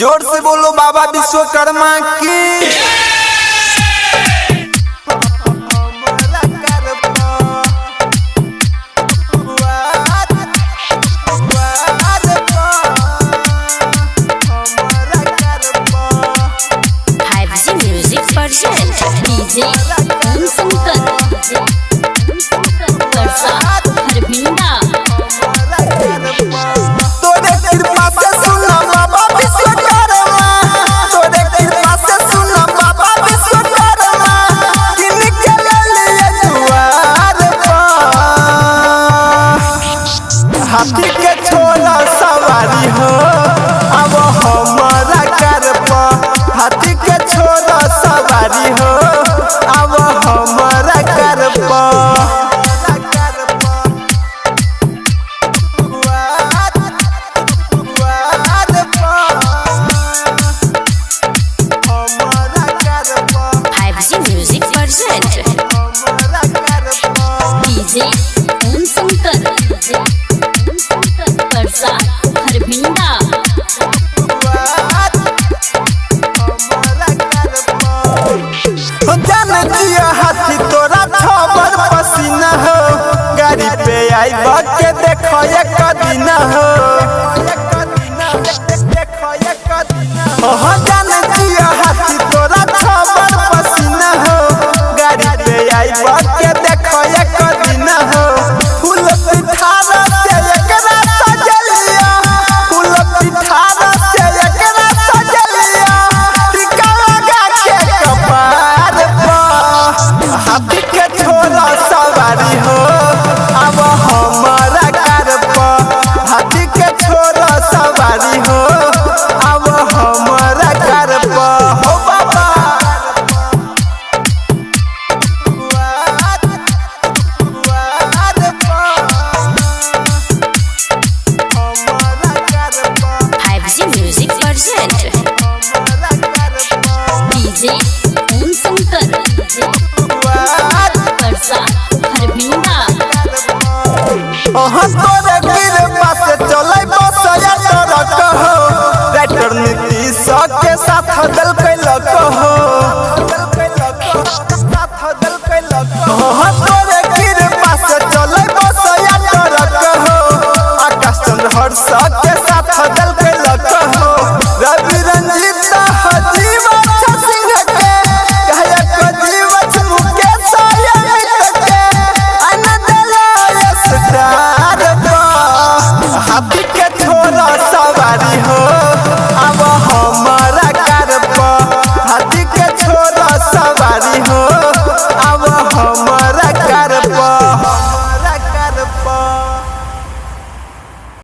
जोर से बोलो बाबा विश्वकर्मा की। डीजे ओम शंकर प्रसाद हरभिंडा। तोरे कृपा से सुना बाबा विश्वकर्मा, तोरे कृपा से सुना बाबा विश्वकर्मा, किनके लिए दुआर पर हाथी के छोड़ा सवारी हो अब हमारा कर पर, हाथी के छोड़ा सवारी हो अब हमारा कर पर। डीजे ओम शंकर प्रसाद हरभिंडा। जान जिया हाथी तोरा खबर पसीना हो, गाड़ी पे आई के देखो एक दिन हो। जान जिया हाथी तोरा खबर पसीना हो, गाड़ी पे आई के देखो एक दिन हो। फूल पिठारा से एकरा सजलिया, फूल पिठारा से एकरा सजलिया, टिका लगा के कपार पर हाथी के छोड़ा सवारी हो अब हमारा कर पर, हाथी के छोड़ा सवारी हो अब हमारा कर पर। हो बाबा डीजे ओम शंकर प्रसाद हरभिंडा। तोरे